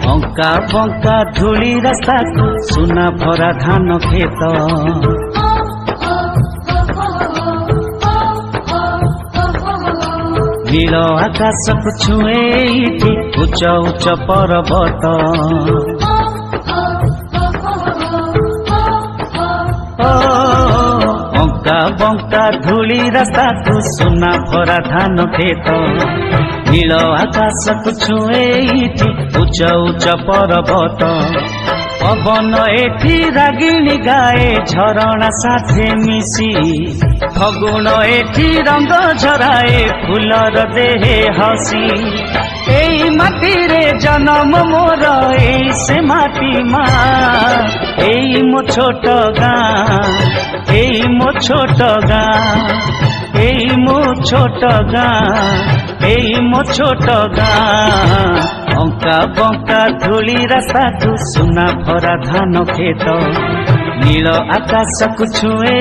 बंका बंका धूली रास्ता को सुना भरा धान खेत नील आकाश को छुए उच्च उच्च पर्वत बंका बंका धूली रास्ता को सुना भरा धान खेत नील आकाश को छुए उच्च उच्च पर्वत पवन एठी रागिणी गाए झरणा साथे मिसी फगुण एठी रंग झराए फूलर देहे हसी एई माटी रे जन्म मोर एई से माटी माँ एई मो छोट गाँ एई मो छोट गाँ एई मो छोट गाँ एई मो छोट गाँ बंका बंका धूली रास्ता को सुना भरा धान खेत नील आकाश को छुए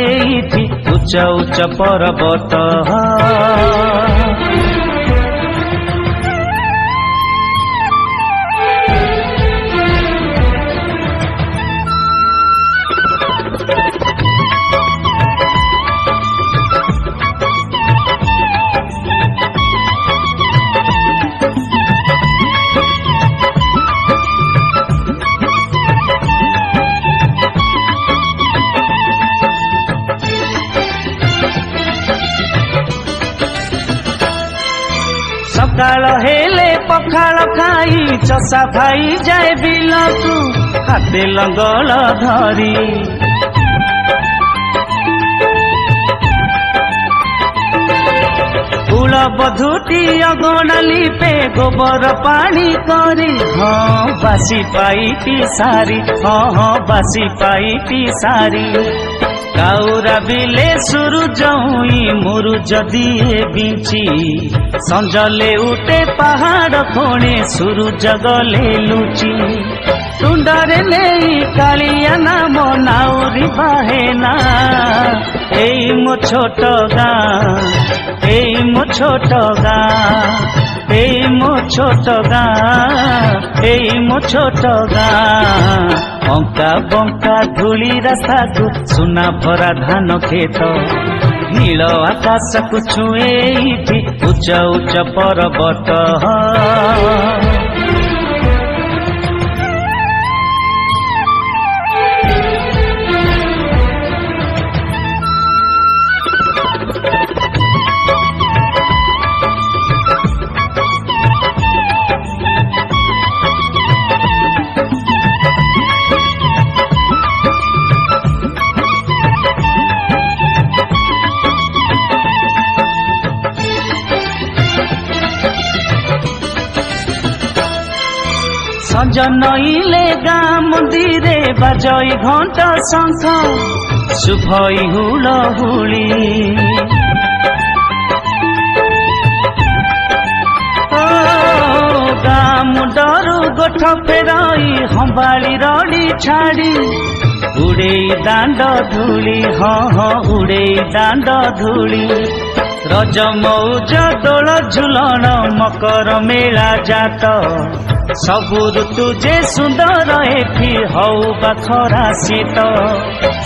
उच्च उच्च पर्वत सकाळ हेले पखाळ खाई चषा भाई जाए बिलकू हाथे लंगल धरी फूल बधुटी अगणा लिपे गोबर पानी करी हाँ बासी पाई सारी हाँ बासी पाई सारी काउरा बिले सूरज हुई मुरुज दिए बिंची संजले उठे पहाड़ खोणे सूरज गले लुची टुंडरे नहीं कालिया नाम नाउरी बाहेना एई मो छोट गाँ एई मो छोट गाँ एई मो छोट गाँ एई मो छोट गाँ बंका बंका धूली रास्ता को सुना भरा धान खेत नील आकाश को छुए उच्च उच्च पर्वत सजनइले गाँ मंदिरे बाजई घंट शंख शुभई हुलहुली गाँ मुंडरू गोठ फेरई हंबाली रड़ी छाड़ी उड़े दांड धूली हाँ हाँ उड़े दांड धूली रज मौज दोल झुलन मकर मेला जात सबु ऋतु जे सुंदर एठी हौ बा खरा शीत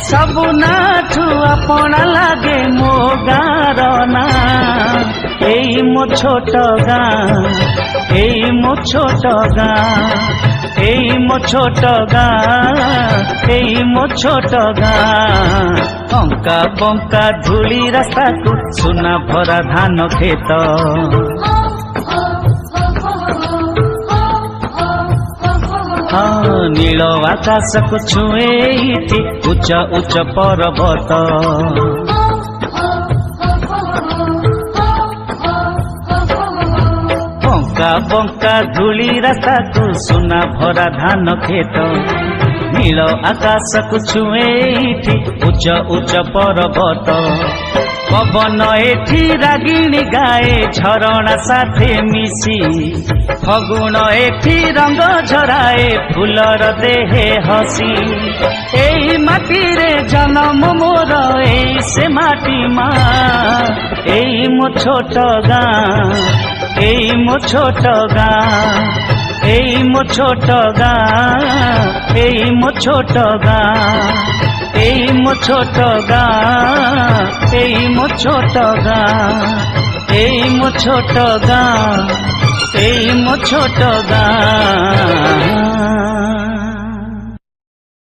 सबु नाठु अपना लागे मो गाँर ना एई मो छोट गाँ एई मो छोट गाँ एई मो छोट गाँ एई मो छोट गाँ बंका बंका धूली रास्ता को सुना भरा धान खेत हाँ नील आकाश को छुए उच्च उच्च पर्वत बंका धूली रास्ता को सुना भरा धान खेत नील आकाश को छुए एठी उच्च उच्च पर्वत पवन एठी रागिणी गाए झरणा साथे मिसी फगुण एठी रंग झराए फूलर देहे हसी एई माटी रे जन्म मोर एई से माटी माँ एई मो छोट गाँ एई मो छोट गाँ एई मो छोट गाँ एई मो छोट गाँ एई मो छोट गाँ एई मो छोट गाँ एई मो छोट गाँ एई मो छोट गाँ।